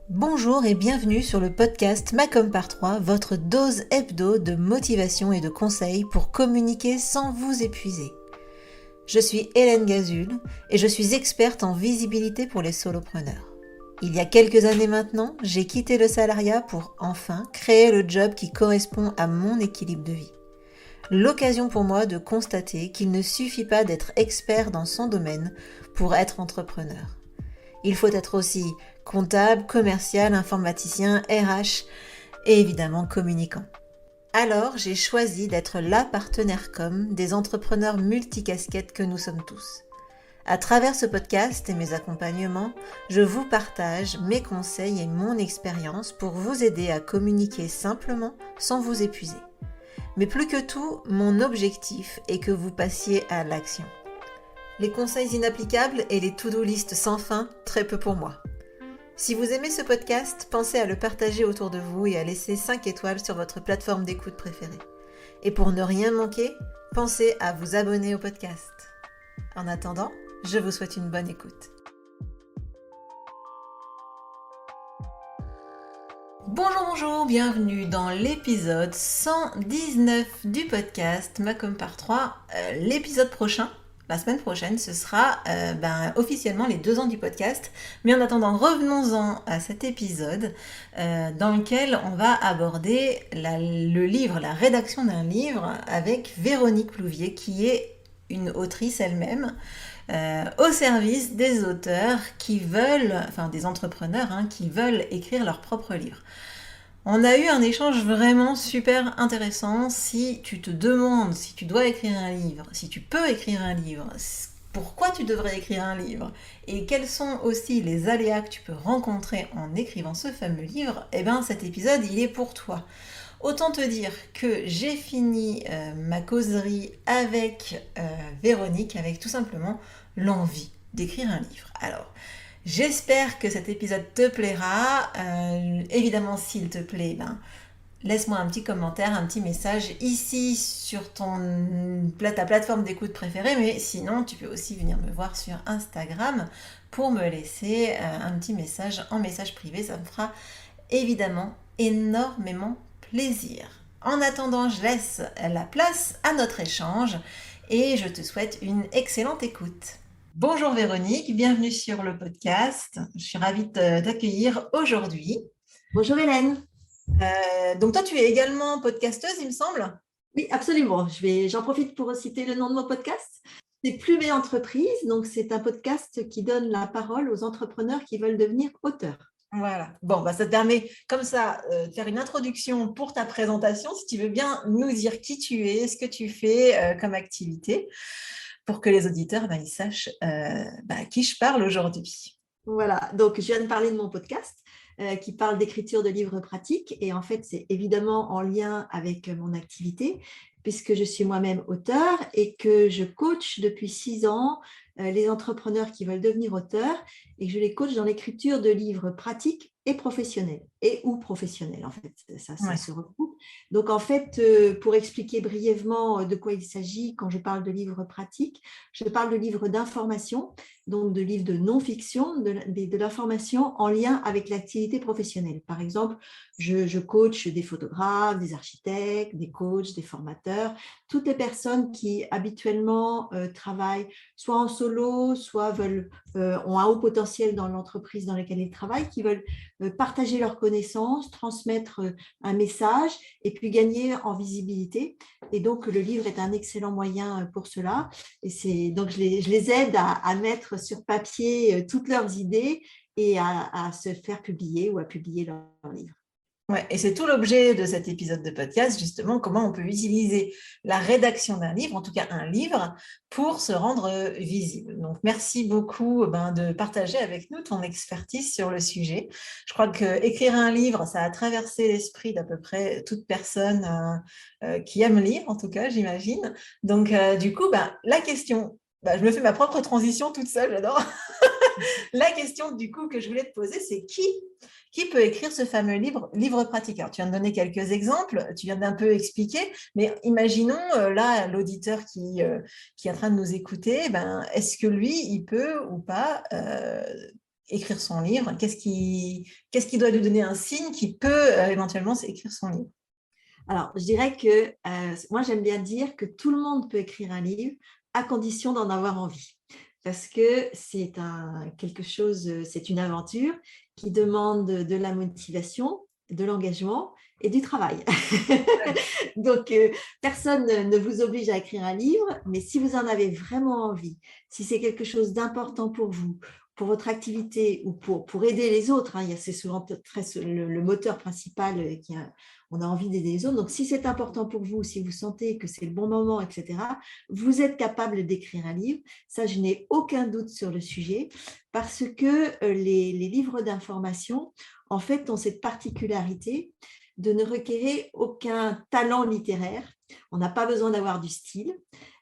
Bonjour et bienvenue sur le podcast Macom par 3, votre dose hebdo de motivation et de conseils pour communiquer sans vous épuiser. Je suis Hélène Gazul et je suis experte en visibilité pour les solopreneurs. Il y a quelques années maintenant, j'ai quitté le salariat pour enfin créer le job qui correspond à mon équilibre de vie. L'occasion pour moi de constater qu'il ne suffit pas d'être expert dans son domaine pour être entrepreneur. Il faut être aussi comptable, commercial, informaticien, RH et évidemment communicant. Alors, j'ai choisi d'être la partenaire com des entrepreneurs multicasquettes que nous sommes tous. À travers ce podcast et mes accompagnements, je vous partage mes conseils et mon expérience pour vous aider à communiquer simplement sans vous épuiser. Mais plus que tout, mon objectif est que vous passiez à l'action. Les conseils inapplicables et les to-do list sans fin, très peu pour moi. Si vous aimez ce podcast, pensez à le partager autour de vous et à laisser 5 étoiles sur votre plateforme d'écoute préférée. Et pour ne rien manquer, pensez à vous abonner au podcast. En attendant, je vous souhaite une bonne écoute. Bonjour, bienvenue dans l'épisode 119 du podcast Macom par 3. L'épisode prochain, la semaine prochaine, ce sera officiellement les 2 ans du podcast. Mais en attendant, revenons-en à cet épisode dans lequel on va aborder le livre, la rédaction d'un livre avec Véronique Plouvier, qui est une autrice elle-même, au service des auteurs qui veulent, des entrepreneurs qui veulent écrire leur propre livre. On a eu un échange vraiment super intéressant. Si tu te demandes si tu dois écrire un livre, si tu peux écrire un livre, pourquoi tu devrais écrire un livre et quels sont aussi les aléas que tu peux rencontrer en écrivant ce fameux livre, cet épisode, il est pour toi. Autant te dire que j'ai fini ma causerie avec Véronique avec tout simplement l'envie d'écrire un livre. Alors, j'espère que cet épisode te plaira. Évidemment, s'il te plaît, laisse-moi un petit commentaire, un petit message ici sur ta plateforme d'écoute préférée. Mais sinon, tu peux aussi venir me voir sur Instagram pour me laisser un petit message en message privé. Ça me fera évidemment énormément plaisir. En attendant, je laisse la place à notre échange et je te souhaite une excellente écoute. Bonjour Véronique, bienvenue sur le podcast. Je suis ravie de t'accueillir aujourd'hui. Bonjour Hélène. Donc toi, tu es également podcasteuse, il me semble ? Oui, absolument. J'en profite pour citer le nom de mon podcast. C'est Plume et Entreprise. Donc, c'est un podcast qui donne la parole aux entrepreneurs qui veulent devenir auteurs. Voilà. Bon, ça te permet comme ça de faire une introduction pour ta présentation. Si tu veux bien nous dire qui tu es, ce que tu fais comme activité, pour que les auditeurs ils sachent à qui je parle aujourd'hui. Voilà, donc je viens de parler de mon podcast qui parle d'écriture de livres pratiques et en fait c'est évidemment en lien avec mon activité puisque je suis moi-même auteur et que je coach depuis 6 ans les entrepreneurs qui veulent devenir auteurs et que je les coach dans l'écriture de livres pratiques et professionnels ou professionnels en fait, ça se regroupe. Donc en fait, pour expliquer brièvement de quoi il s'agit quand je parle de livres pratiques, je parle de livres d'information, donc de livres de non-fiction, de l'information en lien avec l'activité professionnelle. Par exemple, je coach des photographes, des architectes, des coachs, des formateurs, toutes les personnes qui habituellement travaillent soit en solo, soit ont un haut potentiel dans l'entreprise dans laquelle ils travaillent, qui veulent partager leurs connaissances, transmettre un message et puis gagner en visibilité. Et donc, le livre est un excellent moyen pour cela. Et donc, je les aide à mettre sur papier toutes leurs idées et à se faire publier ou à publier leurs livres. Ouais, et c'est tout l'objet de cet épisode de podcast, justement, comment on peut utiliser la rédaction d'un livre, en tout cas un livre, pour se rendre visible. Donc, merci beaucoup de partager avec nous ton expertise sur le sujet. Je crois qu'écrire un livre, ça a traversé l'esprit d'à peu près toute personne qui aime lire, en tout cas, j'imagine. Donc, du coup, la question, je me fais ma propre transition toute seule, j'adore. La question, du coup, que je voulais te poser, c'est qui peut écrire ce fameux livre pratique? Alors, tu viens de donner quelques exemples, tu viens d'un peu expliquer, mais imaginons là l'auditeur qui est en train de nous écouter, est-ce que lui, il peut ou pas écrire son livre? Qu'est-ce qui doit lui donner un signe qui peut éventuellement écrire son livre? Alors, je dirais que moi, j'aime bien dire que tout le monde peut écrire un livre à condition d'en avoir envie. Parce que quelque chose, c'est une aventure qui demande de la motivation, de l'engagement et du travail. Donc, personne ne vous oblige à écrire un livre, mais si vous en avez vraiment envie, si c'est quelque chose d'important pour votre activité ou pour aider les autres, hein, c'est souvent le moteur principal on a envie d'aider les autres. Donc, si c'est important pour vous, si vous sentez que c'est le bon moment, etc., vous êtes capable d'écrire un livre. Ça, je n'ai aucun doute sur le sujet parce que les livres d'information, en fait, ont cette particularité de ne requérir aucun talent littéraire. On n'a pas besoin d'avoir du style.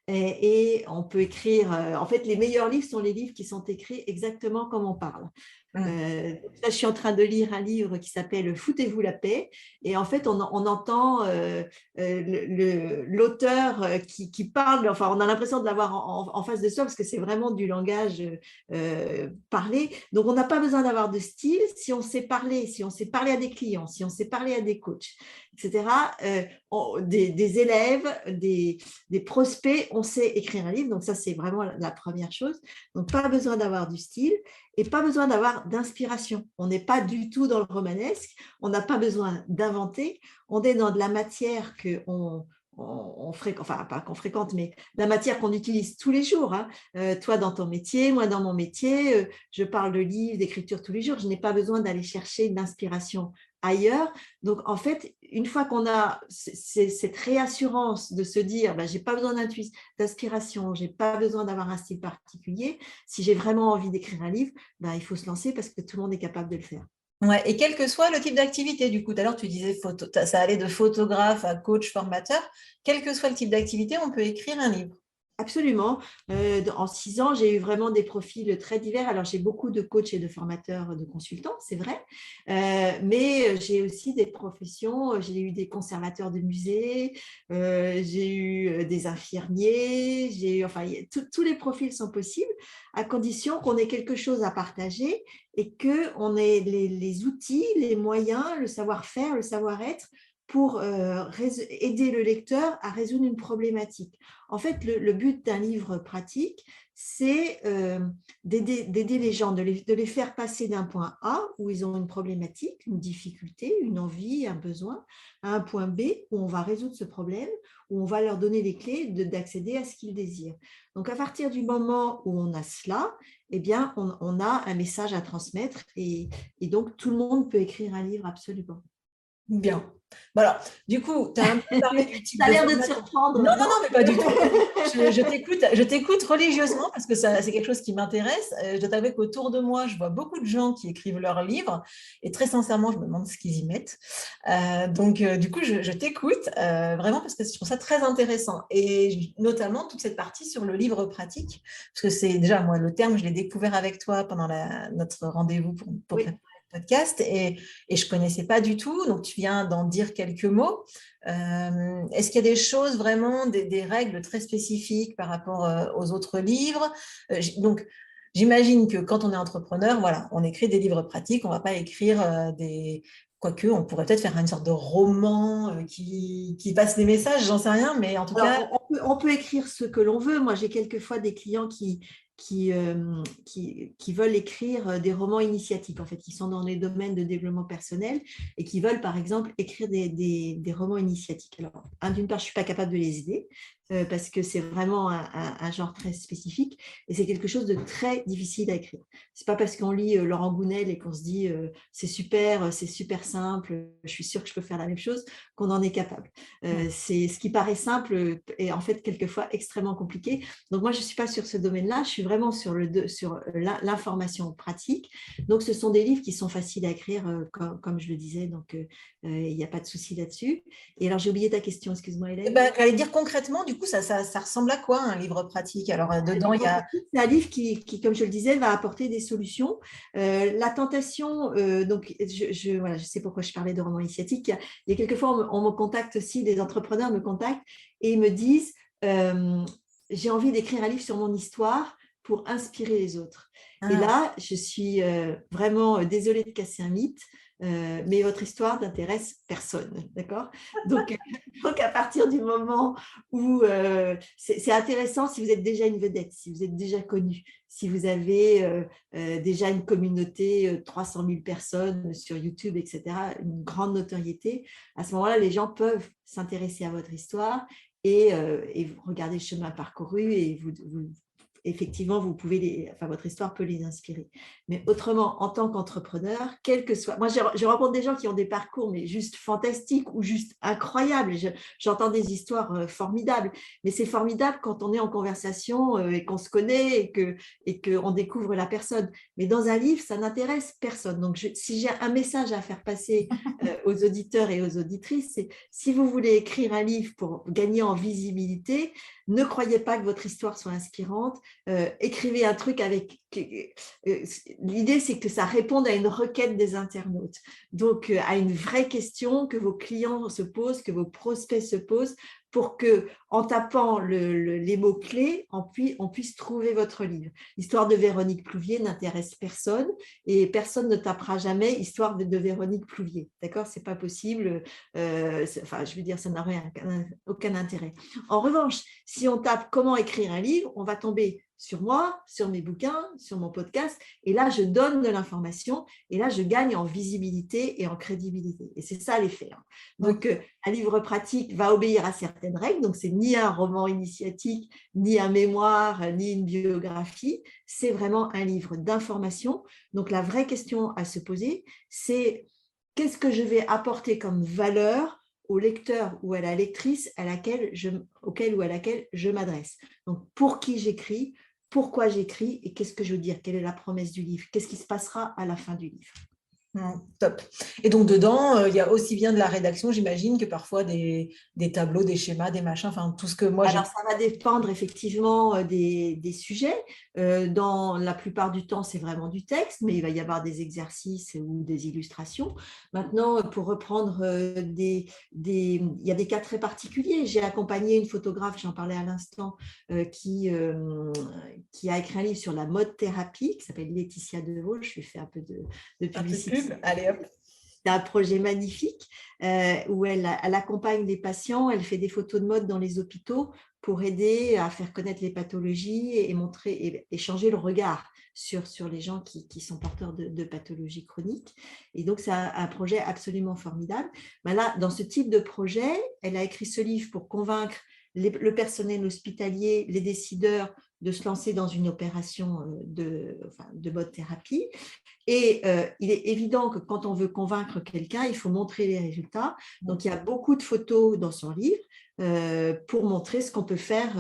Et on peut écrire, en fait, les meilleurs livres sont les livres qui sont écrits exactement comme on parle. Là, je suis en train de lire un livre qui s'appelle Foutez-vous la paix. Et en fait, on entend l'auteur qui parle, enfin, on a l'impression de l'avoir en face de soi parce que c'est vraiment du langage parlé. Donc, on n'a pas besoin d'avoir de style. Si on sait parler à des clients, si on sait parler à des coachs, etc., des élèves, des prospects, on sait écrire un livre. Donc, ça, c'est vraiment la première chose. Donc, pas besoin d'avoir du style et pas besoin d'avoir d'inspiration. On n'est pas du tout dans le romanesque, on n'a pas besoin d'inventer, on est dans de la matière on fréquente, enfin pas qu'on fréquente, mais la matière qu'on utilise tous les jours. Hein. Toi dans ton métier, moi dans mon métier, je parle de livres, d'écriture tous les jours, je n'ai pas besoin d'aller chercher de l'inspiration ailleurs. Donc, en fait, une fois qu'on a cette réassurance de se dire je n'ai pas besoin d'inspiration, je n'ai pas besoin d'avoir un style particulier, si j'ai vraiment envie d'écrire un livre, il faut se lancer parce que tout le monde est capable de le faire. Ouais, et quel que soit le type d'activité, du coup, tout à l'heure tu disais ça allait de photographe à coach, formateur, quel que soit le type d'activité, on peut écrire un livre. Absolument. En 6 ans, j'ai eu vraiment des profils très divers. Alors, j'ai beaucoup de coachs et de formateurs, de consultants, c'est vrai. Mais j'ai aussi des professions. J'ai eu des conservateurs de musées, j'ai eu des infirmiers. Enfin, tous les profils sont possibles à condition qu'on ait quelque chose à partager et qu'on ait les outils, les moyens, le savoir-faire, le savoir-être pour aider le lecteur à résoudre une problématique. En fait, le but d'un livre pratique, c'est d'aider les gens, de les faire passer d'un point A, où ils ont une problématique, une difficulté, une envie, un besoin, à un point B, où on va résoudre ce problème, où on va leur donner les clés d'accéder à ce qu'ils désirent. Donc, à partir du moment où on a cela, eh bien, on a un message à transmettre et donc, tout le monde peut écrire un livre absolument. Bien. Bon alors, du coup, tu as un peu parlé du type Ça a de l'air de te formation. surprendre, Non, non, non? non, mais pas du tout. Je t'écoute religieusement parce que c'est quelque chose qui m'intéresse. Je dois t'avouer qu'autour de moi, je vois beaucoup de gens qui écrivent leurs livres et très sincèrement, je me demande ce qu'ils y mettent. Donc, du coup, je t'écoute vraiment parce que je trouve ça très intéressant et notamment toute cette partie sur le livre pratique parce que c'est déjà, moi, le terme, je l'ai découvert avec toi pendant notre rendez-vous pour Oui. préparer le podcast et je ne connaissais pas du tout. Donc, tu viens d'en dire quelques mots. Est-ce qu'il y a des choses vraiment, des règles très spécifiques par rapport aux autres livres? Donc, j'imagine que quand on est entrepreneur, voilà, on écrit des livres pratiques, on ne va pas écrire Quoique, on pourrait peut-être faire une sorte de roman qui passe des messages, j'en sais rien, mais en tout Alors, cas… on peut écrire ce que l'on veut. Moi, j'ai quelquefois des clients qui veulent écrire des romans initiatiques, en fait, qui sont dans les domaines de développement personnel et qui veulent, par exemple, écrire des romans initiatiques. Alors, d'une part, je ne suis pas capable de les aider parce que c'est vraiment un genre très spécifique et c'est quelque chose de très difficile à écrire. Ce n'est pas parce qu'on lit Laurent Gounel et qu'on se dit c'est super simple, je suis sûre que je peux faire la même chose, qu'on en est capable. C'est ce qui paraît simple et en fait quelquefois extrêmement compliqué. Donc moi je ne suis pas sur ce domaine-là, je suis vraiment sur l'information pratique. Donc ce sont des livres qui sont faciles à écrire comme je le disais, donc il n'y a pas de souci là-dessus. Et alors j'ai oublié ta question, excuse-moi Hélène. J'allais dire concrètement, du coup, ça ressemble à quoi un livre pratique? Alors, dedans, il y a… C'est un livre qui, comme je le disais, va apporter des solutions. La tentation, donc voilà, je sais pourquoi je parlais de roman initiatique. Il y a quelquefois, on me contacte aussi, des entrepreneurs me contactent et ils me disent j'ai envie d'écrire un livre sur mon histoire pour inspirer les autres. Et Ah. là, je suis vraiment désolée de casser un mythe, mais votre histoire n'intéresse personne, d'accord? Donc, donc, à partir du moment où c'est intéressant si vous êtes déjà une vedette, si vous êtes déjà connu, si vous avez déjà une communauté, 300 000 personnes sur YouTube, etc., une grande notoriété, à ce moment-là, les gens peuvent s'intéresser à votre histoire et vous regardez le chemin parcouru et effectivement, vous pouvez votre histoire peut les inspirer. Mais autrement, en tant qu'entrepreneur, quel que soit… Moi, je rencontre des gens qui ont des parcours, mais juste fantastiques ou juste incroyables. J'entends des histoires formidables. Mais c'est formidable quand on est en conversation et qu'on se connaît et qu'on découvre la personne. Mais dans un livre, ça n'intéresse personne. Donc, si j'ai un message à faire passer aux auditeurs et aux auditrices, c'est si vous voulez écrire un livre pour gagner en visibilité, ne croyez pas que votre histoire soit inspirante. Écrivez un truc avec… l'idée, c'est que ça réponde à une requête des internautes. Donc, à une vraie question que vos clients se posent, que vos prospects se posent, pour que, en tapant les mots-clés, on puisse trouver votre livre. L'histoire de Véronique Plouvier n'intéresse personne et personne ne tapera jamais histoire de Véronique Plouvier. D'accord? C'est pas possible. Je veux dire, ça n'a aucun intérêt. En revanche, si on tape comment écrire un livre, on va tomber sur moi, sur mes bouquins, sur mon podcast. Et là, je donne de l'information et là, je gagne en visibilité et en crédibilité. Et c'est ça l'effet. Donc, un livre pratique va obéir à certaines règles. Donc, c'est ni un roman initiatique, ni un mémoire, ni une biographie. C'est vraiment un livre d'information. Donc, la vraie question à se poser, c'est qu'est-ce que je vais apporter comme valeur au lecteur ou à la lectrice auquel ou à laquelle je m'adresse. Donc, pour qui j'écris, pourquoi j'écris et qu'est-ce que je veux dire, quelle est la promesse du livre, qu'est-ce qui se passera à la fin du livre. Top. Et donc, dedans, il y a aussi bien de la rédaction, j'imagine, que parfois des tableaux, des schémas, des machins, enfin, tout ce que moi j'ai… Alors, ça va dépendre effectivement des sujets. Dans la plupart du temps, c'est vraiment du texte, mais il va y avoir des exercices ou des illustrations. Maintenant, pour reprendre il y a des cas très particuliers. J'ai accompagné une photographe, j'en parlais à l'instant, qui a écrit un livre sur la mode thérapie, qui s'appelle Laetitia Deveau. Je lui fais un peu de publicité. Un peu de pub, allez hop. C'est un projet magnifique où elle accompagne les patients, elle fait des photos de mode dans les hôpitaux pour aider à faire connaître les pathologies et montrer et changer le regard sur les gens qui sont porteurs de pathologies chroniques. Et donc, c'est un projet absolument formidable. Ben là, dans ce type de projet, elle a écrit ce livre pour convaincre le personnel hospitalier, les décideurs de se lancer dans une opération de mode thérapie. Et il est évident que quand on veut convaincre quelqu'un, il faut montrer les résultats. Donc, il y a beaucoup de photos dans son livre pour montrer ce qu'on peut faire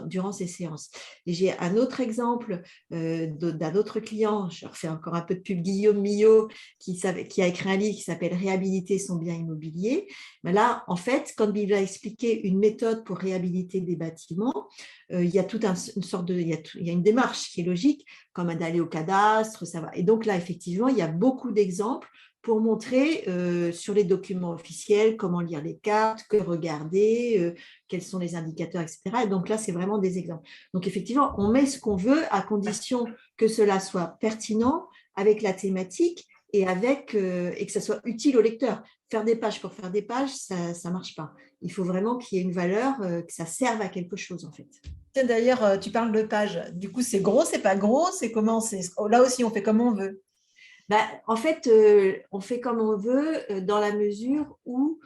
durant ces séances. Et j'ai un autre exemple d'un autre client, je refais encore un peu de pub, Guillaume Millot, qui a écrit un livre qui s'appelle « Réhabiliter son bien immobilier ». Mais là, en fait, quand il va expliquer une méthode pour réhabiliter des bâtiments, il y a il y a une démarche qui est logique, comme d'aller au cadastre, ça va. Et donc là, effectivement, il y a beaucoup d'exemples pour montrer sur les documents officiels comment lire les cartes, que regarder, quels sont les indicateurs, etc. Et donc là, c'est vraiment des exemples. Donc effectivement, on met ce qu'on veut à condition que cela soit pertinent avec la thématique et que ça soit utile au lecteur. Faire des pages pour faire des pages, ça ne marche pas. Il faut vraiment qu'il y ait une valeur, que ça serve à quelque chose en fait. D'ailleurs, tu parles de pages. Du coup, c'est gros, c'est pas gros, c'est comment? Là aussi, on fait comme on veut. En fait, on fait comme on veut dans la mesure où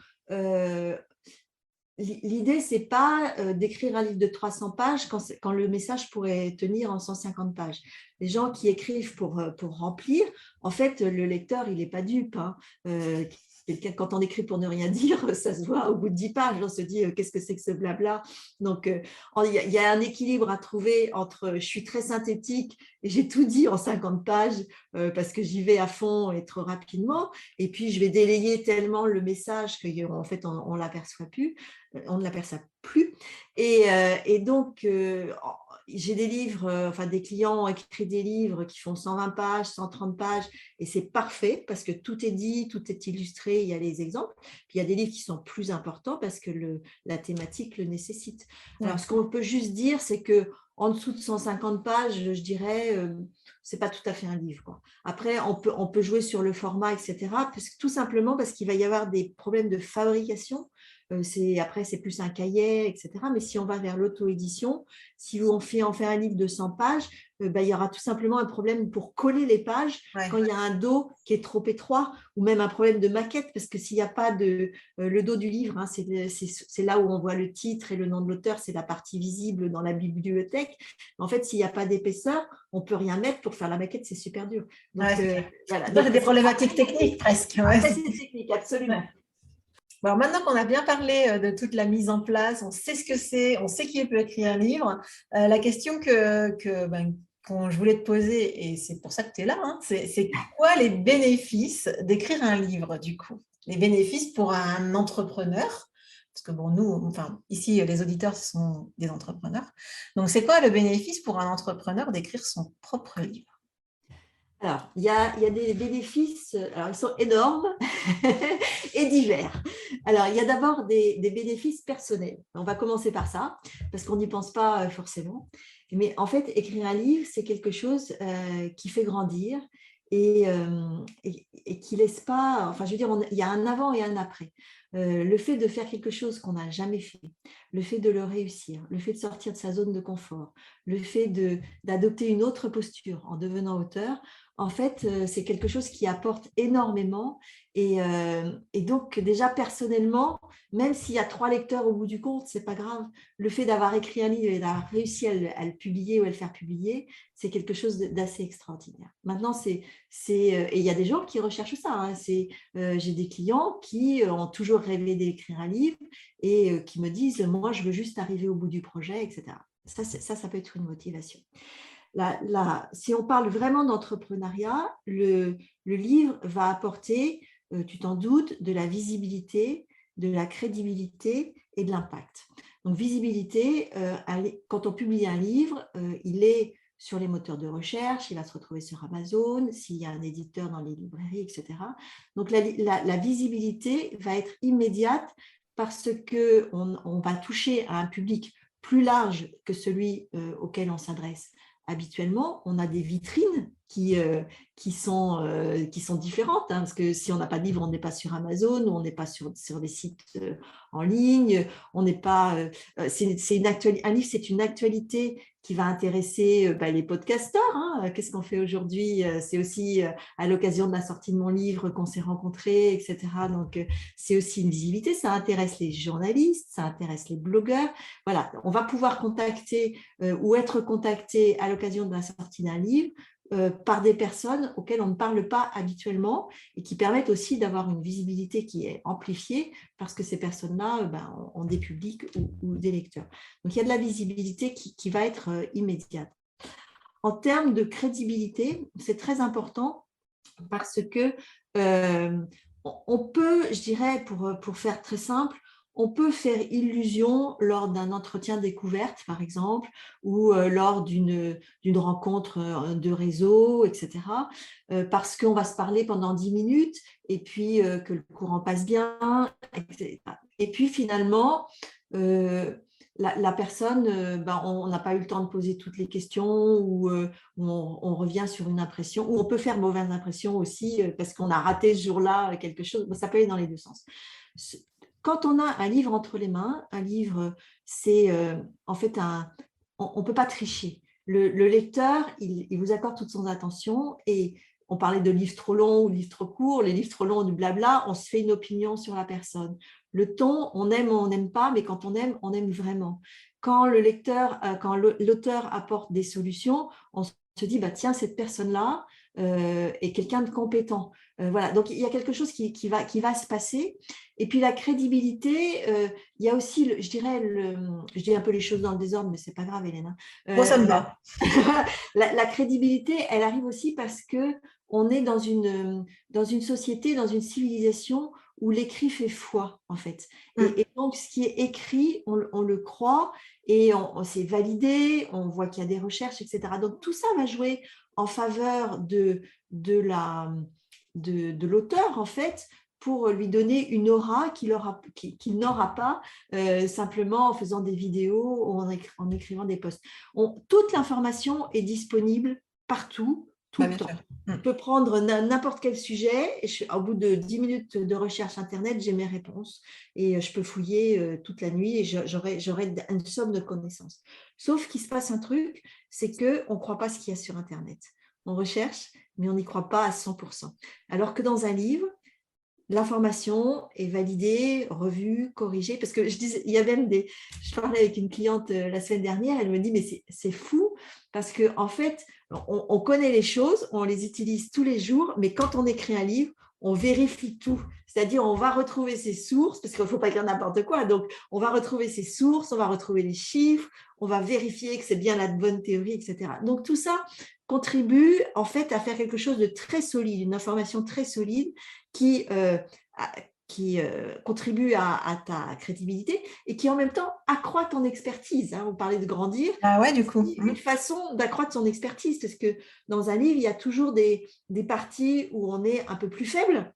l'idée, ce n'est pas d'écrire un livre de 300 pages quand le message pourrait tenir en 150 pages. Les gens qui écrivent pour remplir, en fait, le lecteur, il n'est pas dupe. Hein. Quand on écrit pour ne rien dire, ça se voit au bout de 10 pages. On se dit, qu'est-ce que c'est que ce blabla? Donc, il y a un équilibre à trouver entre je suis très synthétique et j'ai tout dit en 50 pages parce que j'y vais à fond et trop rapidement. Et puis, je vais délayer tellement le message qu'en fait, on ne l'aperçoit plus. On ne l'aperçoit plus. Et donc, j'ai des livres, des clients ont écrit des livres qui font 120 pages, 130 pages, et c'est parfait parce que tout est dit, tout est illustré, il y a les exemples. Puis il y a des livres qui sont plus importants parce que la thématique le nécessite. Alors, ce qu'on peut juste dire, c'est que en dessous de 150 pages, je dirais, c'est pas tout à fait un livre, quoi. Après, on peut jouer sur le format, etc. Tout simplement parce qu'il va y avoir des problèmes de fabrication. Après, c'est plus un cahier, etc. Mais si on va vers l'auto-édition, si on fait en faire un livre de 100 pages, il y aura tout simplement un problème pour coller les pages quand il y a un dos qui est trop étroit, ou même un problème de maquette, parce que s'il n'y a pas le dos du livre, hein, c'est là où on voit le titre et le nom de l'auteur, c'est la partie visible dans la bibliothèque. En fait, s'il n'y a pas d'épaisseur, on ne peut rien mettre pour faire la maquette, c'est super dur. Donc, voilà. Donc, des problématiques techniques presque. Après, c'est technique, absolument. Alors maintenant qu'on a bien parlé de toute la mise en place, on sait ce que c'est, on sait qui peut écrire un livre, la question que je voulais te poser, et c'est pour ça que tu es là, hein, c'est quoi les bénéfices d'écrire un livre du coup? Les bénéfices pour un entrepreneur, parce que bon, nous, enfin, ici, les auditeurs sont des entrepreneurs. Donc, c'est quoi le bénéfice pour un entrepreneur d'écrire son propre livre? Alors, il y a des bénéfices, alors ils sont énormes et divers. Alors, il y a d'abord des bénéfices personnels. On va commencer par ça, parce qu'on n'y pense pas forcément. Mais en fait, écrire un livre, c'est quelque chose qui fait grandir et qui laisse pas… Enfin, je veux dire, il y a un avant et un après. Le fait de faire quelque chose qu'on n'a jamais fait, le fait de le réussir, le fait de sortir de sa zone de confort, le fait d'adopter une autre posture en devenant auteur, en fait, c'est quelque chose qui apporte énormément. Et donc, déjà, personnellement, même s'il y a 3 lecteurs au bout du compte, ce n'est pas grave. Le fait d'avoir écrit un livre et d'avoir réussi à le publier ou à le faire publier, c'est quelque chose d'assez extraordinaire. Maintenant, et il y a des gens qui recherchent ça. Hein. J'ai des clients qui ont toujours rêvé d'écrire un livre et qui me disent, moi, je veux juste arriver au bout du projet, etc. Ça peut être une motivation. Si on parle vraiment d'entrepreneuriat, le livre va apporter, tu t'en doutes, de la visibilité, de la crédibilité et de l'impact. Donc, visibilité, quand on publie un livre, il est sur les moteurs de recherche, il va se retrouver sur Amazon, s'il y a un éditeur dans les librairies, etc. Donc, la visibilité va être immédiate parce qu'on va toucher à un public plus large que celui auquel on s'adresse habituellement. On a des vitrines qui sont différentes, hein, parce que si on n'a pas de livre, on n'est pas sur Amazon, on n'est pas sur des sites en ligne, on n'est pas… un livre, c'est une actualité qui va intéresser les podcasteurs. Hein. Qu'est-ce qu'on fait aujourd'hui? C'est aussi à l'occasion de la sortie de mon livre qu'on s'est rencontrés, etc. Donc, c'est aussi une visibilité. Ça intéresse les journalistes, ça intéresse les blogueurs. Voilà, on va pouvoir contacter ou être contacté à l'occasion de la sortie d'un livre par des personnes auxquelles on ne parle pas habituellement et qui permettent aussi d'avoir une visibilité qui est amplifiée parce que ces personnes-là ont des publics ou des lecteurs. Donc, il y a de la visibilité qui va être immédiate. En termes de crédibilité, c'est très important parce que on peut, je dirais, pour faire très simple, on peut faire illusion lors d'un entretien découverte, par exemple, ou lors d'une rencontre de réseau, etc., parce qu'on va se parler pendant 10 minutes et puis que le courant passe bien, etc. Et puis finalement, la personne, on n'a pas eu le temps de poser toutes les questions ou on revient sur une impression, ou on peut faire mauvaise impression aussi parce qu'on a raté ce jour-là quelque chose. Ça peut aller dans les deux sens. Quand on a un livre entre les mains, un livre, c'est en fait on ne peut pas tricher. Le lecteur, il vous accorde toute son attention et on parlait de livres trop longs ou livres trop courts. Les livres trop longs, du blabla, on se fait une opinion sur la personne. Le ton, on aime ou on n'aime pas, mais quand on aime vraiment. Quand l'auteur apporte des solutions, on se dit, tiens, cette personne-là est quelqu'un de compétent. Voilà, donc il y a quelque chose qui va se passer. Et puis la crédibilité, il y a aussi, je dis un peu les choses dans le désordre, mais c'est pas grave, Hélène. Moi, ça me va. La crédibilité, elle arrive aussi parce que on est dans une société, dans une civilisation où l'écrit fait foi, en fait. Et donc, ce qui est écrit, on le croit et c'est validé, on voit qu'il y a des recherches, etc. Donc, tout ça va jouer en faveur de l'auteur, en fait, pour lui donner une aura qu'il n'aura pas simplement en faisant des vidéos ou en écrivant des posts. Toute l'information est disponible partout, tout le temps. Je peux prendre n'importe quel sujet et au bout de 10 minutes de recherche Internet, j'ai mes réponses et je peux fouiller toute la nuit et j'aurai une somme de connaissances. Sauf qu'il se passe un truc, c'est qu'on ne croit pas ce qu'il y a sur Internet. On recherche, mais on n'y croit pas à 100%. Alors que dans un livre, l'information est validée, revue, corrigée. Parce que je parlais avec une cliente la semaine dernière, elle me dit, mais c'est fou, parce qu'en fait, on connaît les choses, on les utilise tous les jours, mais quand on écrit un livre, on vérifie tout. C'est-à-dire, on va retrouver ses sources, parce qu'il ne faut pas écrire n'importe quoi. Donc, on va retrouver ses sources, on va retrouver les chiffres, on va vérifier que c'est bien la bonne théorie, etc. Donc, tout ça contribue en fait à faire quelque chose de très solide, une information très solide qui contribue à ta crédibilité et qui en même temps accroît ton expertise. Hein. On parlait de grandir. Ah ouais, du coup. Une façon d'accroître son expertise, parce que dans un livre, il y a toujours des parties où on est un peu plus faible.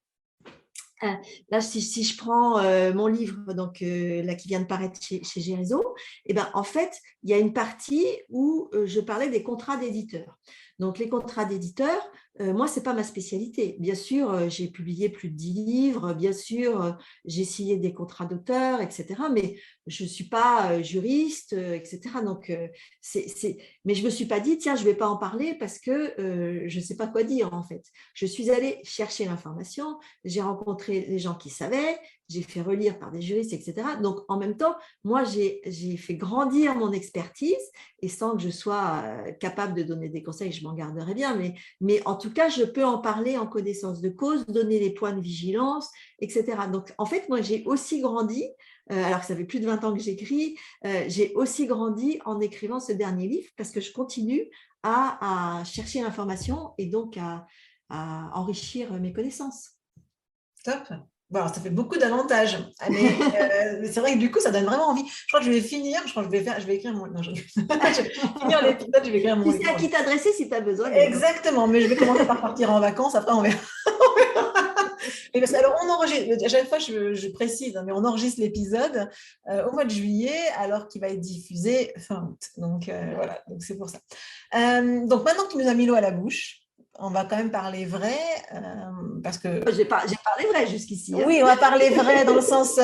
Là, si je prends mon livre donc, là, qui vient de paraître chez Gérézo, eh ben, en fait, il y a une partie où je parlais des contrats d'éditeurs. Donc, les contrats d'éditeurs, moi, ce n'est pas ma spécialité. Bien sûr, j'ai publié plus de 10 livres, bien sûr, j'ai signé des contrats d'auteur, etc. Mais je ne suis pas juriste, etc. Donc, mais je ne me suis pas dit, tiens, je ne vais pas en parler parce que je ne sais pas quoi dire, en fait. Je suis allée chercher l'information, j'ai rencontré les gens qui savaient, j'ai fait relire par des juristes, etc. Donc, en même temps, moi, j'ai fait grandir mon expertise et sans que je sois capable de donner des conseils, je m'en garderai bien, mais en tout cas, je peux en parler en connaissance de cause, donner les points de vigilance, etc. Donc, en fait, moi, j'ai aussi grandi, alors que ça fait plus de 20 ans que j'écris, j'ai aussi grandi en écrivant ce dernier livre parce que je continue à chercher l'information et donc à enrichir mes connaissances. Top. Bon, alors, ça fait beaucoup d'avantages, mais c'est vrai que du coup, ça donne vraiment envie. Je crois que je vais finir, je vais écrire mon... Non, je vais finir l'épisode, je vais écrire mon livre. Tu sais à qui t'adresser si tu as besoin. Exactement, mais je vais commencer par partir en vacances, après on verra. Et parce, alors, on enregistre, à chaque fois je précise, mais on enregistre l'épisode au mois de juillet, alors qu'il va être diffusé fin août. Donc voilà, donc c'est pour ça. Donc maintenant que tu nous as mis l'eau à la bouche, on va quand même parler vrai, parce que… J'ai parlé vrai jusqu'ici. Hein. Oui, on va parler vrai dans le sens…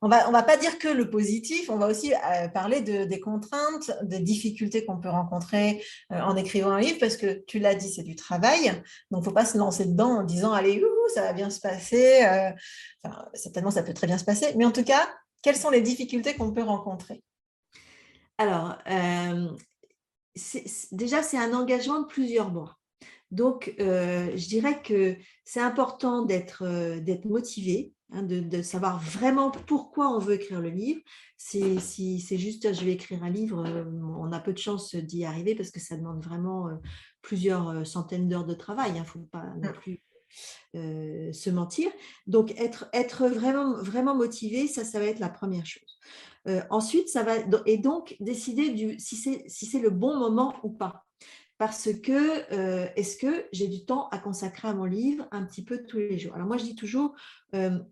on va pas dire que le positif, on va aussi parler des contraintes, des difficultés qu'on peut rencontrer en écrivant un livre, parce que tu l'as dit, c'est du travail, donc il ne faut pas se lancer dedans en disant « Allez, ça va bien se passer ». Enfin, certainement, ça peut très bien se passer, mais en tout cas, quelles sont les difficultés qu'on peut rencontrer? Alors, déjà, c'est un engagement de plusieurs mois. Donc, je dirais que c'est important d'être motivé, hein, de savoir vraiment pourquoi on veut écrire le livre. Si c'est juste je vais écrire un livre, on a peu de chances d'y arriver parce que ça demande vraiment plusieurs centaines d'heures de travail. Il ne faut pas non plus se mentir. Donc, être vraiment motivé, ça va être la première chose. Ensuite, et donc décider si c'est le bon moment ou pas. Parce que est-ce que j'ai du temps à consacrer à mon livre un petit peu tous les jours? Alors moi, je dis toujours,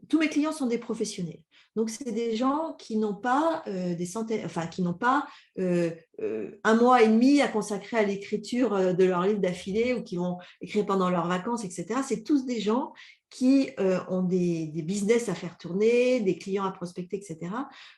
tous mes clients sont des professionnels. Donc, c'est des gens qui n'ont pas des centaines, enfin, qui n'ont pas un mois et demi à consacrer à l'écriture de leur livre d'affilée ou qui vont écrire pendant leurs vacances, etc. C'est tous des gens qui ont des business à faire tourner, des clients à prospecter, etc.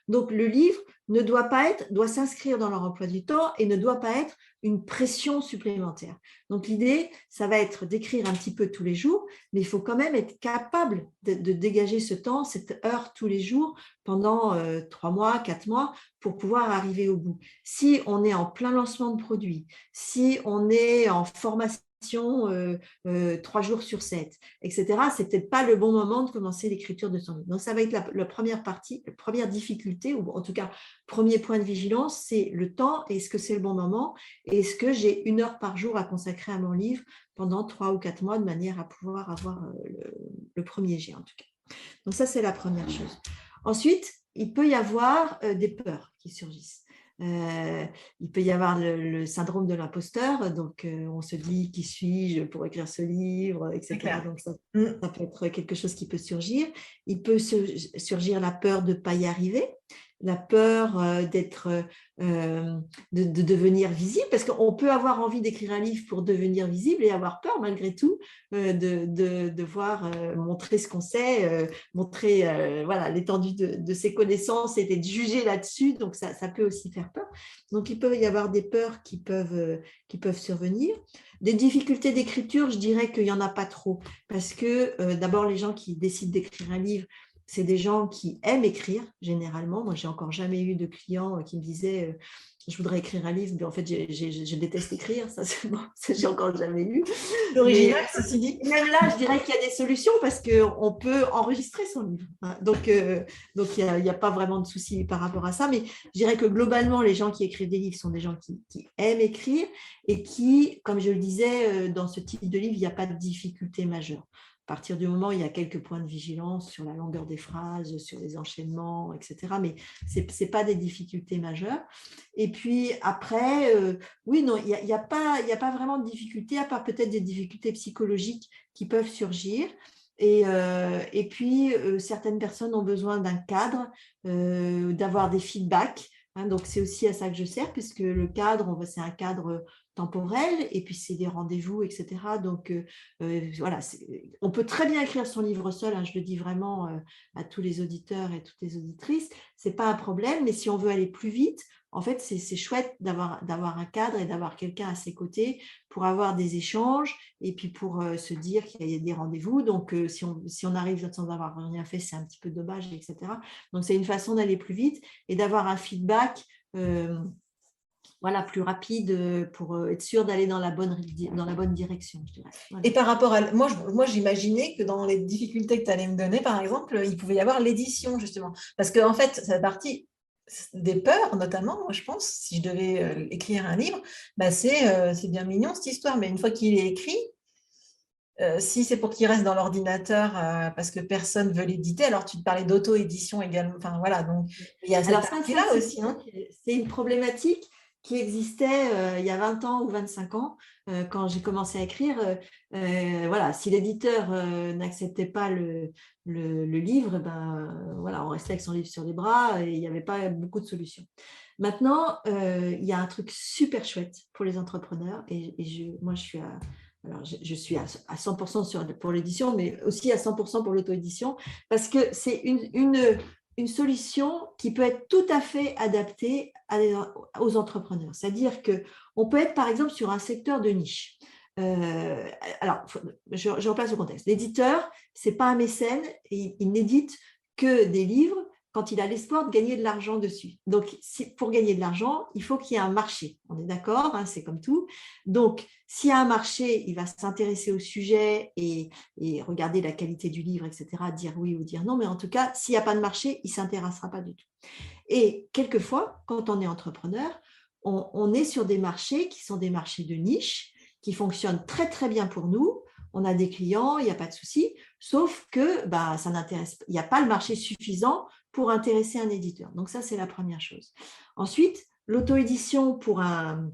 Donc, le livre doit s'inscrire dans leur emploi du temps et ne doit pas être une pression supplémentaire. Donc, l'idée, ça va être d'écrire un petit peu tous les jours, mais il faut quand même être capable de dégager ce temps, cette heure tous les jours pendant 3 mois, 4 mois pour pouvoir arriver au bout. Si on est en plein lancement de produits, si on est en formation 3 jours sur 7, etc., c'est peut-être pas le bon moment de commencer l'écriture de son livre. Donc, ça va être la première partie, la première difficulté, ou en tout cas, premier point de vigilance, c'est le temps. Est-ce que c'est le bon moment? Et est-ce que j'ai 1 heure par jour à consacrer à mon livre pendant 3 ou 4 mois de manière à pouvoir avoir le premier jet, en tout cas. Donc, ça, c'est la première chose. Ensuite, il peut y avoir des peurs qui surgissent. Il peut y avoir le syndrome de l'imposteur, donc on se dit qui suis-je pour écrire ce livre, C'est etc. clair. Donc Mm. ça peut être quelque chose qui peut surgir. Il peut surgir la peur de ne pas y arriver, la peur de devenir visible, parce qu'on peut avoir envie d'écrire un livre pour devenir visible et avoir peur malgré tout de devoir montrer ce qu'on sait, montrer voilà, l'étendue de ses connaissances et d'être jugé là-dessus. Donc ça peut aussi faire peur. Donc il peut y avoir des peurs qui peuvent survenir. Des difficultés d'écriture, je dirais qu'il n'y en a pas trop, parce que d'abord les gens qui décident d'écrire un livre, c'est des gens qui aiment écrire, généralement. Moi, j'ai encore jamais eu de clients qui me disaient je voudrais écrire un livre, mais en fait, je déteste écrire. Ça, bon, ça j'ai encore jamais eu. C'est original, Mais ceci dit. même là, je dirais qu'il y a des solutions parce qu'on peut enregistrer son livre. Donc il n'y a pas vraiment de souci par rapport à ça. Mais je dirais que globalement, les gens qui écrivent des livres sont des gens qui aiment écrire et qui, comme je le disais, dans ce type de livre, il n'y a pas de difficulté majeure. À partir du moment où il y a quelques points de vigilance sur la longueur des phrases, sur les enchaînements, etc. Mais ce n'est pas des difficultés majeures. Et puis après, oui, non, il n'y a pas vraiment de difficultés, à part peut-être des difficultés psychologiques qui peuvent surgir. Et puis, certaines personnes ont besoin d'un cadre, d'avoir des feedbacks. Donc, c'est aussi à ça que je sers, puisque le cadre, c'est un cadre temporel, et puis c'est des rendez-vous, etc. Donc, voilà, on peut très bien écrire son livre seul, je le dis vraiment à tous les auditeurs et toutes les auditrices, ce n'est pas un problème, mais si on veut aller plus vite, en fait, c'est chouette d'avoir un cadre et d'avoir quelqu'un à ses côtés pour avoir des échanges et puis pour se dire qu'il y a des rendez-vous. Donc, si on arrive sans avoir rien fait, c'est un petit peu dommage, etc. Donc, c'est une façon d'aller plus vite et d'avoir un feedback voilà, plus rapide pour être sûr d'aller dans la bonne direction, je dirais. Voilà. Et par rapport à... Moi, j'imaginais que dans les difficultés que tu allais me donner, par exemple, il pouvait y avoir l'édition, justement. Parce qu'en fait, ça fait partie des peurs, notamment, moi, je pense, si je devais écrire un livre, bah, c'est bien mignon, cette histoire, mais une fois qu'il est écrit, si c'est pour qu'il reste dans l'ordinateur parce que personne ne veut l'éditer, alors tu te parlais d'auto-édition également. Enfin, voilà, donc il y a cette partie-là aussi, non ? C'est une problématique qui existait il y a 20 ans ou 25 ans, quand j'ai commencé à écrire. Voilà, si l'éditeur n'acceptait pas le livre, voilà, on restait avec son livre sur les bras et il n'y avait pas beaucoup de solutions. Maintenant, il y a un truc super chouette pour les entrepreneurs moi, je suis à 100% pour l'édition, mais aussi à 100% pour l'auto-édition, parce que c'est une solution qui peut être tout à fait adaptée aux entrepreneurs. C'est-à-dire qu'on peut être, par exemple, sur un secteur de niche. Alors, je replace le contexte. L'éditeur, ce n'est pas un mécène, et il n'édite que des livres quand il a l'espoir de gagner de l'argent dessus. Donc, pour gagner de l'argent, il faut qu'il y ait un marché. On est d'accord, c'est comme tout. Donc, s'il y a un marché, il va s'intéresser au sujet et regarder la qualité du livre, etc., dire oui ou dire non. Mais en tout cas, s'il n'y a pas de marché, il ne s'intéressera pas du tout. Et quelquefois, quand on est entrepreneur, on est sur des marchés qui sont des marchés de niche, qui fonctionnent très, très bien pour nous. On a des clients, il n'y a pas de souci, sauf que il n'y a pas le marché suffisant pour intéresser un éditeur. Donc ça, c'est la première chose. Ensuite, l'auto-édition pour un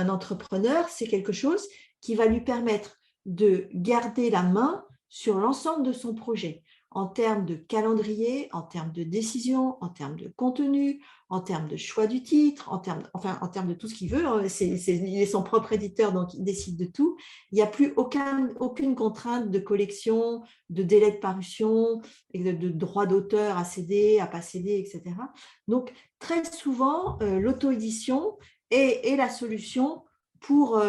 entrepreneur, c'est quelque chose qui va lui permettre de garder la main sur l'ensemble de son projet, en termes de calendrier, en termes de décision, en termes de contenu, en termes de choix du titre, en termes de tout ce qu'il veut. Il est son propre éditeur, donc il décide de tout. Il n'y a plus aucune contrainte de collection, de délai de parution, de droit d'auteur à céder, à pas céder, etc. Donc, très souvent, l'auto-édition est la solution pour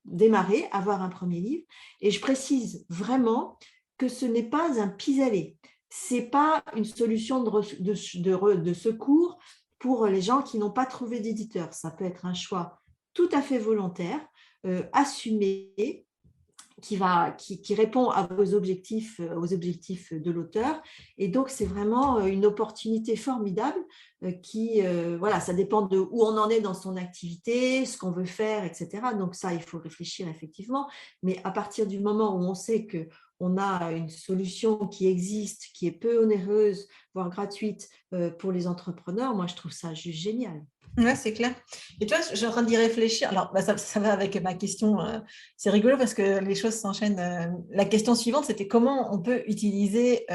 démarrer, avoir un premier livre. Et je précise vraiment que ce n'est pas un pis-aller. Ce n'est pas une solution de secours pour les gens qui n'ont pas trouvé d'éditeur. Ça peut être un choix tout à fait volontaire, assumé, qui répond à aux objectifs de l'auteur. Et donc, c'est vraiment une opportunité formidable voilà, ça dépend de où on en est dans son activité, ce qu'on veut faire, etc. Donc ça, il faut réfléchir effectivement. Mais à partir du moment où on sait qu'on a une solution qui existe, qui est peu onéreuse, voire gratuite pour les entrepreneurs, moi, je trouve ça juste génial. Ouais, c'est clair. Et tu vois, je suis en train d'y réfléchir. Alors, ça va avec ma question. C'est rigolo parce que les choses s'enchaînent. La question suivante, c'était comment on peut utiliser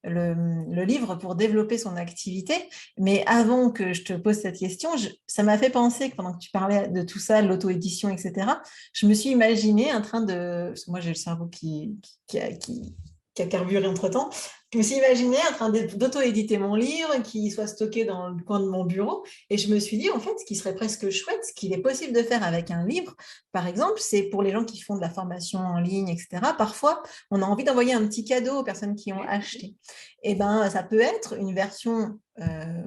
le livre pour développer son activité. Mais avant que je te pose cette question, ça m'a fait penser que pendant que tu parlais de tout ça, l'auto-édition, etc., je me suis imaginée en train de... Parce que moi, j'ai le cerveau qui a carburé entre-temps. Je me suis imaginée en train d'auto-éditer mon livre, qui soit stocké dans le coin de mon bureau. Et je me suis dit, en fait, ce qui serait presque chouette, ce qu'il est possible de faire avec un livre, par exemple, c'est pour les gens qui font de la formation en ligne, etc. Parfois, on a envie d'envoyer un petit cadeau aux personnes qui ont acheté. Et ben, ça peut être une version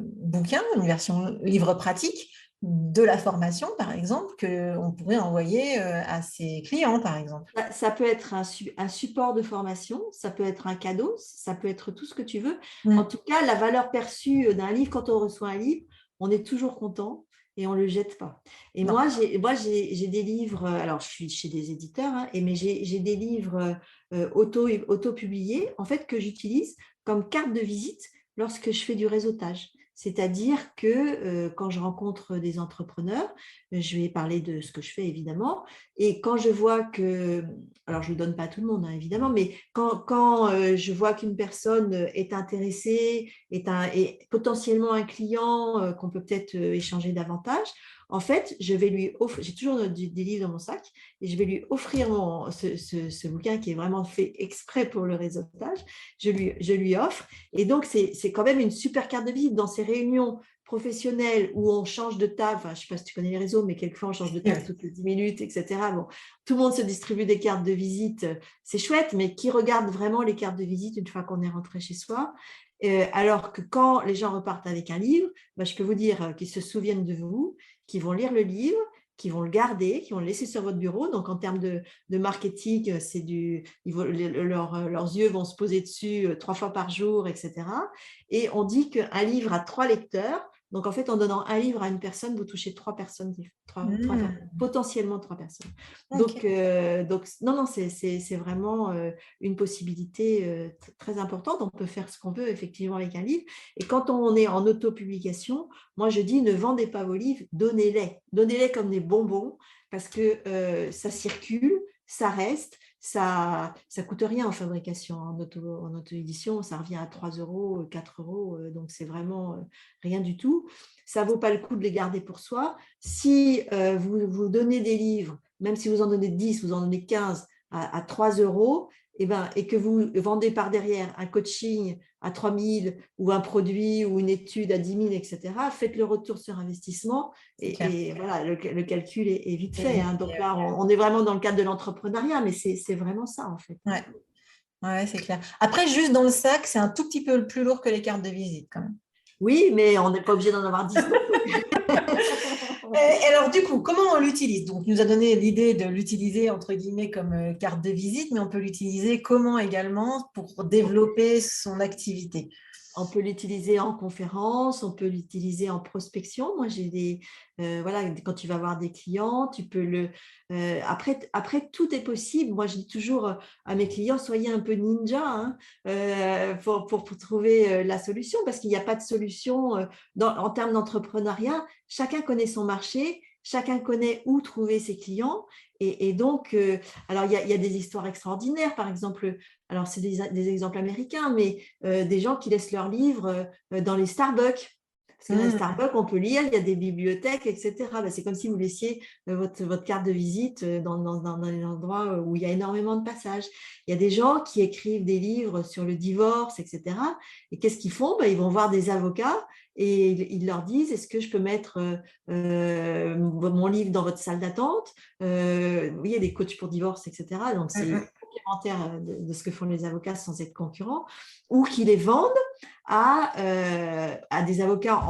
bouquin, une version livre pratique de la formation, par exemple, qu'on pourrait envoyer à ses clients, par exemple. Ça peut être un support de formation, ça peut être un cadeau, ça peut être tout ce que tu veux. En tout cas, la valeur perçue d'un livre, quand on reçoit un livre, on est toujours content et on ne le jette pas. Et Non. moi, j'ai des livres, alors je suis chez des éditeurs, mais j'ai des livres auto-publiés, en fait, que j'utilise comme carte de visite lorsque je fais du réseautage. C'est-à-dire que quand je rencontre des entrepreneurs, je vais parler de ce que je fais évidemment. Et quand je vois que, alors je ne le donne pas à tout le monde évidemment, mais quand je vois qu'une personne est intéressée, est potentiellement un client qu'on peut peut-être échanger davantage, en fait, je vais lui offrir, j'ai toujours des livres dans mon sac, et je vais lui offrir ce bouquin qui est vraiment fait exprès pour le réseautage. Je lui offre. Et donc, c'est quand même une super carte de visite dans ces réunions professionnelles où on change de table. Enfin, je ne sais pas si tu connais les réseaux, mais quelquefois, on change de table toutes les 10 minutes, etc. Bon, tout le monde se distribue des cartes de visite. C'est chouette, mais qui regarde vraiment les cartes de visite une fois qu'on est rentré chez soi? Alors que quand les gens repartent avec un livre, je peux vous dire qu'ils se souviennent de vous, qu'ils vont lire le livre, qui vont le garder, qui vont le laisser sur votre bureau. Donc, en termes de marketing, leurs yeux vont se poser dessus 3 fois par jour, etc. Et on dit qu'un livre a 3 lecteurs. Donc, en fait, en donnant un livre à une personne, vous touchez 3 personnes, potentiellement 3 personnes. Okay. Donc non, c'est vraiment une possibilité très importante. On peut faire ce qu'on veut, effectivement, avec un livre. Et quand on est en autopublication, moi, je dis, ne vendez pas vos livres, donnez-les. Donnez-les comme des bonbons parce que ça circule, ça reste, ça ne coûte rien en fabrication. En auto-édition, ça revient à 3 euros, 4 euros. Donc, c'est vraiment rien du tout. Ça ne vaut pas le coup de les garder pour soi. Si vous donnez des livres, même si vous en donnez 10, vous en donnez 15 à 3 euros, et que vous vendez par derrière un coaching à 3 000 ou un produit ou une étude à 10 000, etc., faites le retour sur investissement et voilà, le calcul est vite fait. Donc là, on est vraiment dans le cadre de l'entrepreneuriat, mais c'est vraiment ça en fait. Ouais, c'est clair. Après, juste dans le sac, c'est un tout petit peu plus lourd que les cartes de visite quand même. Oui, mais on n'est pas obligé d'en avoir 10. Et alors, du coup, comment on l'utilise? Donc, tu nous a donné l'idée de l'utiliser, entre guillemets, comme carte de visite, mais on peut l'utiliser comment également pour développer son activité? On peut l'utiliser en conférence, on peut l'utiliser en prospection. Moi, j'ai voilà, quand tu vas voir des clients, tu peux après, tout est possible. Moi, je dis toujours à mes clients, soyez un peu ninja pour trouver la solution, parce qu'il n'y a pas de solution en termes d'entrepreneuriat. Chacun connaît son marché, chacun connaît où trouver ses clients. Et donc, alors il y a des histoires extraordinaires, par exemple. Alors, c'est des exemples américains, mais des gens qui laissent leurs livres dans les Starbucks. Parce que dans les Starbucks, on peut lire, il y a des bibliothèques, etc. C'est comme si vous laissiez votre carte de visite dans les endroits où il y a énormément de passages. Il y a des gens qui écrivent des livres sur le divorce, etc. Et qu'est-ce qu'ils font? Ils vont voir des avocats et ils leur disent, est-ce que je peux mettre mon livre dans votre salle d'attente? Oui, il y a des coachs pour divorce, etc. Donc, c'est complémentaire de ce que font les avocats sans être concurrents, ou qui les vendent à des avocats.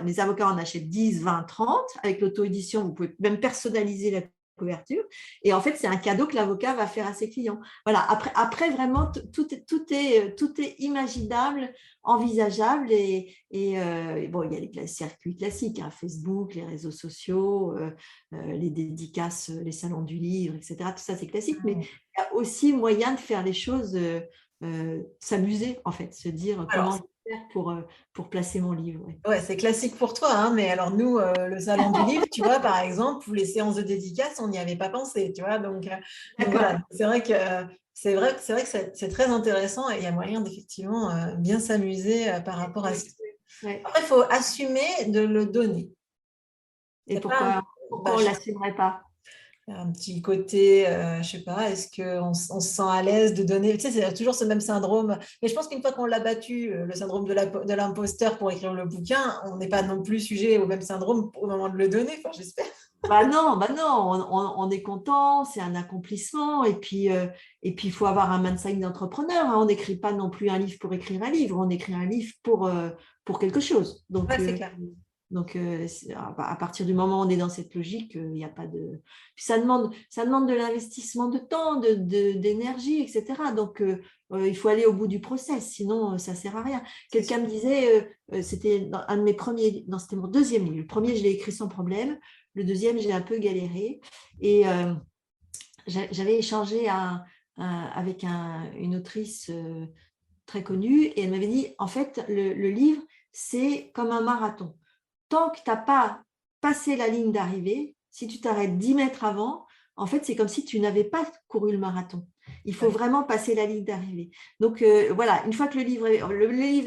Les avocats en achètent 10, 20, 30. Avec l'auto-édition, vous pouvez même personnaliser la couverture. Et en fait, c'est un cadeau que l'avocat va faire à ses clients. Voilà. Après vraiment, tout est imaginable, envisageable. Bon, il y a les circuits classiques, hein, Facebook, les réseaux sociaux, les dédicaces, les salons du livre, etc. Tout ça, c'est classique. Mais il y a aussi moyen de faire les choses, s'amuser, en fait, se dire comment Alors, je vais faire pour placer mon livre. Ouais. ouais, c'est classique pour toi, hein, mais alors nous, le salon du livre, tu vois, par exemple, ou les séances de dédicace, on n'y avait pas pensé, tu vois. Donc D'accord. voilà, c'est vrai que c'est très intéressant et il y a moyen d'effectivement bien s'amuser par rapport à ça. Ouais. Après, il faut assumer de le donner. Et C'est pas pourquoi bah, on ne l'assumerait pas? un petit côté, je sais pas, est-ce qu'on on se sent à l'aise de donner, tu sais, c'est toujours ce même syndrome. Mais je pense qu'une fois qu'on l'a battu, le syndrome de l'imposteur pour écrire le bouquin, on n'est pas non plus sujet au même syndrome au moment de le donner, enfin, j'espère. Bah non, on est content, c'est un accomplissement. Et puis il faut avoir un mindset d'entrepreneur, hein. On n'écrit pas non plus un livre pour écrire un livre, on écrit un livre pour quelque chose. Ouais, c'est clair. Donc, à partir du moment où on est dans cette logique, il n'y a pas de… Puis ça demande de l'investissement de temps, d'énergie, etc. Donc, il faut aller au bout du process, sinon ça ne sert à rien. Quelqu'un me disait, c'était un de mes premiers, non, c'était mon deuxième livre. Le premier, je l'ai écrit sans problème. Le deuxième, j'ai un peu galéré. Et j'avais échangé avec une autrice très connue et elle m'avait dit, en fait, le livre, c'est comme un marathon. Tant que tu n'as pas passé la ligne d'arrivée, si tu t'arrêtes 10 mètres avant, en fait, c'est comme si tu n'avais pas couru le marathon. Il faut vraiment passer la ligne d'arrivée. Donc, voilà, une fois que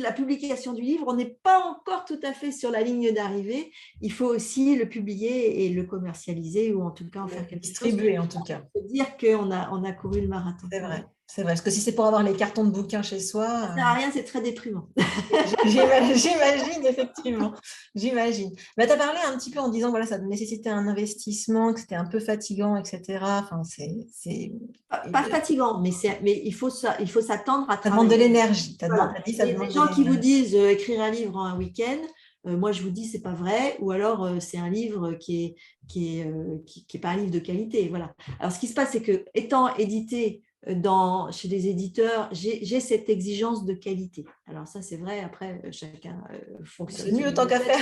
la publication du livre, on n'est pas encore tout à fait sur la ligne d'arrivée. Il faut aussi le publier et le commercialiser ou en tout cas en faire quelque chose Distribuer en tout cas. pour dire qu'on a couru le marathon. C'est vrai. Voilà. C'est vrai. Parce que si c'est pour avoir les cartons de bouquins chez Ça soi, ne sert à rien, c'est très déprimant. j'imagine, effectivement. J'imagine. Mais tu as parlé un petit peu en disant voilà, ça nécessitait un investissement, que c'était un peu fatigant, etc. Enfin, Pas fatigant, mais il faut s'attendre à ça demande de travailler. l'énergie. Voilà. T'as dit, ça Les demande de gens qui vous l'énergie. disent écrire un livre en un week-end, moi je vous dis c'est pas vrai, ou alors c'est un livre qui est pas un livre de qualité. Voilà. Alors ce qui se passe, c'est que étant édité chez des éditeurs, j'ai cette exigence de qualité. Alors ça c'est vrai, après chacun fonctionne C'est mieux selon autant les qu'à faire.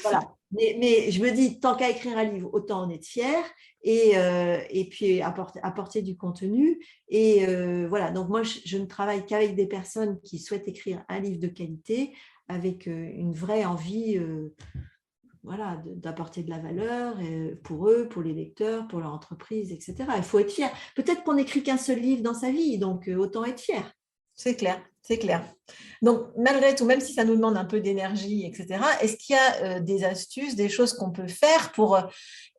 voilà. Mais je me dis, tant qu'à écrire un livre, autant en être fier et puis apporter du contenu. Et voilà, donc moi, je ne travaille qu'avec des personnes qui souhaitent écrire un livre de qualité avec une vraie envie voilà, d'apporter de la valeur pour eux, pour les lecteurs, pour leur entreprise, etc. Il faut être fier. Peut-être qu'on n'écrit qu'un seul livre dans sa vie, donc autant être fier. C'est clair, c'est clair. Donc, malgré tout, même si ça nous demande un peu d'énergie, etc., est-ce qu'il y a des astuces, des choses qu'on peut faire pour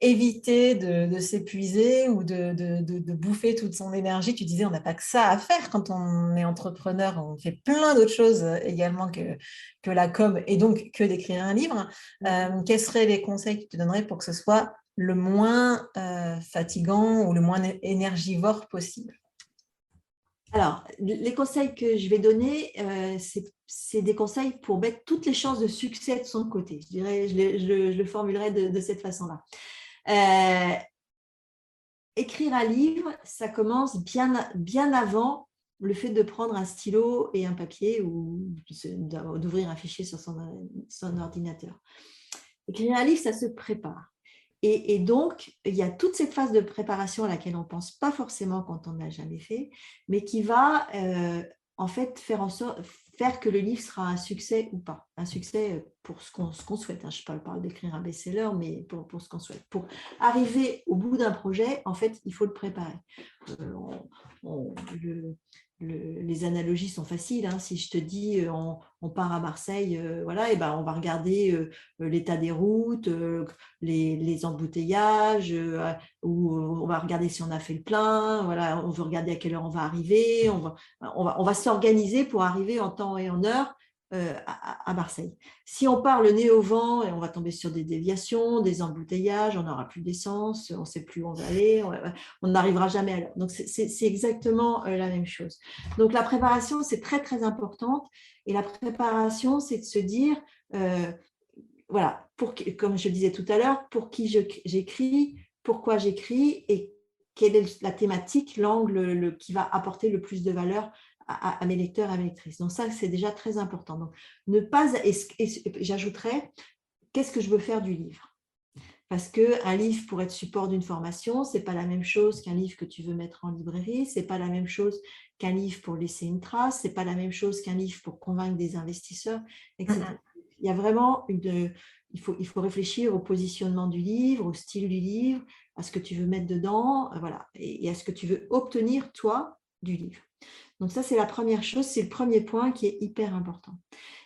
éviter de s'épuiser ou de bouffer toute son énergie? Tu disais, on n'a pas que ça à faire quand on est entrepreneur, on fait plein d'autres choses également que la com et donc que d'écrire un livre. Quels seraient les conseils que tu donnerais pour que ce soit le moins fatigant ou le moins énergivore possible? Alors, les conseils que je vais donner, c'est des conseils pour mettre toutes les chances de succès de son côté. Je dirais, je le formulerai de cette façon-là. Écrire un livre, ça commence bien avant le fait de prendre un stylo et un papier ou d'ouvrir un fichier sur son ordinateur. Écrire un livre, ça se prépare. Et donc, il y a toute cette phase de préparation à laquelle on ne pense pas forcément quand on n'a jamais fait, mais qui va en fait faire que le livre sera un succès ou pas. Un succès pour ce qu'on souhaite. Hein. Je parle d'écrire un best-seller, mais pour ce qu'on souhaite. Pour arriver au bout d'un projet, en fait, il faut le préparer. On, le, les analogies sont faciles. Hein. Si je te dis on part à Marseille, voilà, et ben on va regarder l'état des routes, les embouteillages, ou on va regarder si on a fait le plein, voilà, on veut regarder à quelle heure on va arriver, on va s'organiser pour arriver en temps et en heure à Marseille. Si on part le nez au vent, et on va tomber sur des déviations, des embouteillages, on n'aura plus d'essence, on ne sait plus où on va aller, on n'arrivera jamais à l'heure. Donc, c'est exactement la même chose. Donc, la préparation, c'est très, très importante. Et la préparation, c'est de se dire, voilà, comme je le disais tout à l'heure, pour qui j'écris, pourquoi j'écris et quelle est la thématique, l'angle qui va apporter le plus de valeur à mes lecteurs et à mes lectrices. Donc ça, c'est déjà très important. Donc, ne pas, et j'ajouterais, qu'est-ce que je veux faire du livre? Parce qu'un livre, pour être support d'une formation, ce n'est pas la même chose qu'un livre que tu veux mettre en librairie, ce n'est pas la même chose qu'un livre pour laisser une trace, ce n'est pas la même chose qu'un livre pour convaincre des investisseurs, etc. Il y a vraiment il faut réfléchir au positionnement du livre, au style du livre, à ce que tu veux mettre dedans, voilà, et à ce que tu veux obtenir, toi, du livre. Donc ça, c'est la première chose, c'est le premier point qui est hyper important.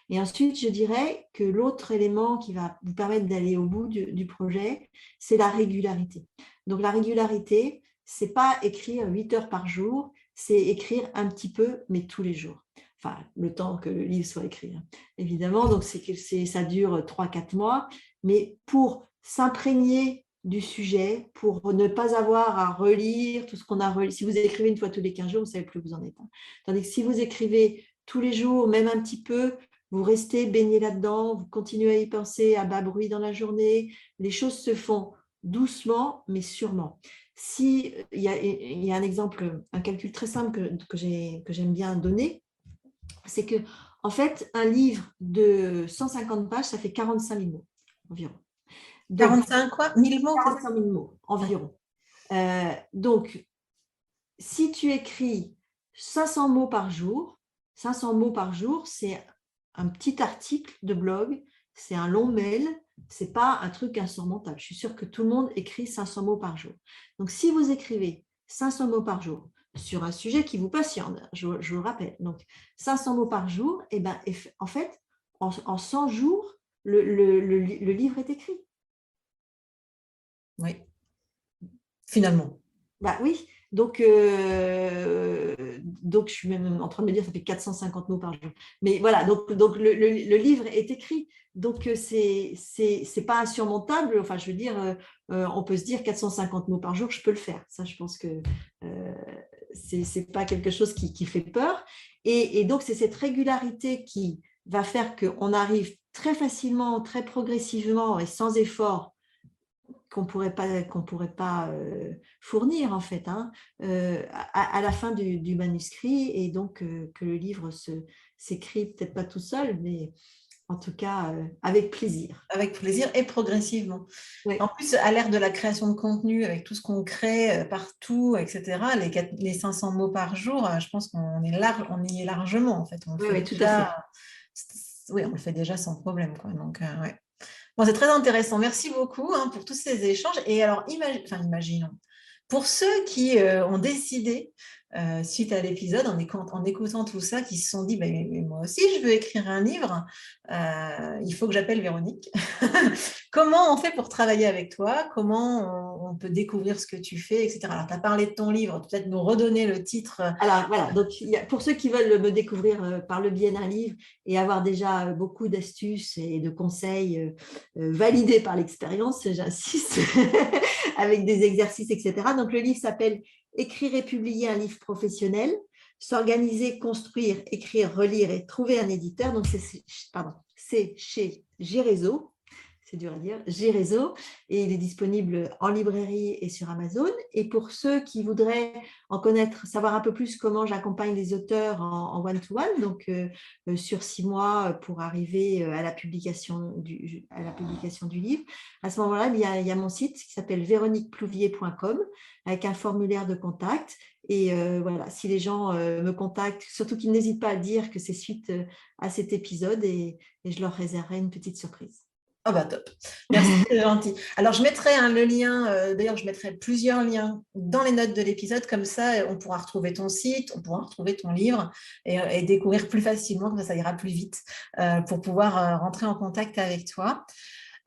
Et ensuite, je dirais que l'autre élément qui va vous permettre d'aller au bout du projet, c'est la régularité. Donc la régularité, ce n'est pas écrire 8 heures par jour, c'est écrire un petit peu, mais tous les jours. Enfin, le temps que le livre soit écrit, hein. Évidemment, donc ça dure 3-4 mois, mais pour s'imprégner du sujet, pour ne pas avoir à relire tout ce qu'on a relu. Si vous écrivez une fois tous les 15 jours, vous ne savez plus où vous en êtes. Tandis que si vous écrivez tous les jours, même un petit peu, vous restez baigné là-dedans, vous continuez à y penser à bas bruit dans la journée, les choses se font doucement, mais sûrement. Il y a un exemple, un calcul très simple que j'aime bien donner, c'est que, en fait, un livre de 150 pages, ça fait 45 000 mots environ. Donc, 45 quoi 1000 mots 45 000 mots environ. Donc, si tu écris 500 mots par jour, c'est un petit article de blog, c'est un long mail, ce n'est pas un truc insurmontable. Je suis sûre que tout le monde écrit 500 mots par jour. Donc, si vous écrivez 500 mots par jour sur un sujet qui vous passionne, je vous le rappelle, donc 500 mots par jour, et ben, en fait, en 100 jours, le livre est écrit. Oui, finalement. Bah oui, donc je suis même en train de me dire ça fait 450 mots par jour. Mais voilà, donc le livre est écrit. Donc c'est pas insurmontable. Enfin, je veux dire, on peut se dire 450 mots par jour, je peux le faire. Ça, je pense que c'est pas quelque chose qui fait peur. Et donc c'est cette régularité qui va faire qu'on arrive très facilement, très progressivement et sans effort qu'on pourrait pas fournir en fait, hein, à la fin du manuscrit, et donc que le livre s'écrit peut-être pas tout seul, mais en tout cas avec plaisir. Avec plaisir et progressivement. Ouais. En plus, à l'ère de la création de contenu, avec tout ce qu'on crée partout, etc., les 500 mots par jour, je pense qu'on y est largement en fait. On le fait Tout à fait. Oui, on le fait déjà sans problème, quoi. Donc, ouais. Bon, c'est très intéressant. Merci beaucoup pour tous ces échanges. Et alors, imaginons, pour ceux qui ont décidé, suite à l'épisode, en écoutant tout ça, qui se sont dit, mais moi aussi, je veux écrire un livre, il faut que j'appelle Véronique. Comment on fait pour travailler avec toi? Comment on peut découvrir ce que tu fais, etc. Alors, tu as parlé de ton livre, peut-être nous redonner le titre. Alors, voilà. Donc, pour ceux qui veulent me découvrir par le biais d'un livre et avoir déjà beaucoup d'astuces et de conseils validés par l'expérience, j'insiste, avec des exercices, etc. Donc, le livre s'appelle « Écrire et publier un livre professionnel ». S'organiser, construire, écrire, relire et trouver un éditeur. Donc, c'est chez Gérézo. C'est dur à dire, Gérézo, et il est disponible en librairie et sur Amazon. Et pour ceux qui voudraient savoir un peu plus comment j'accompagne les auteurs en one-to-one, donc sur 6 mois pour arriver à la publication du livre, à ce moment-là, il y a mon site qui s'appelle véroniqueplouvier.com avec un formulaire de contact. Et voilà, si les gens me contactent, surtout qu'ils n'hésitent pas à dire que c'est suite à cet épisode, et je leur réserverai une petite surprise. Ah bah top, merci, c'est gentil. Alors je mettrai le lien, d'ailleurs je mettrai plusieurs liens dans les notes de l'épisode, comme ça on pourra retrouver ton site, on pourra retrouver ton livre et découvrir plus facilement, comme ça ira plus vite pour pouvoir rentrer en contact avec toi.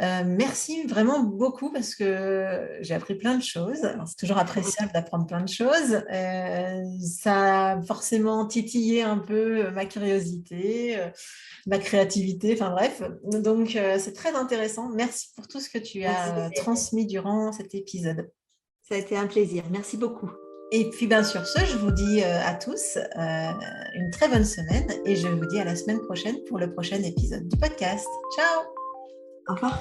Merci vraiment beaucoup parce que j'ai appris plein de choses. C'est toujours appréciable d'apprendre plein de choses. Ça a forcément titillé un peu ma curiosité, ma créativité, enfin bref. Donc, c'est très intéressant. Merci pour tout ce que tu as transmis durant cet épisode. Ça a été un plaisir. Merci beaucoup. Et puis, bien sur ce, je vous dis à tous une très bonne semaine et je vous dis à la semaine prochaine pour le prochain épisode du podcast. Ciao! Au revoir.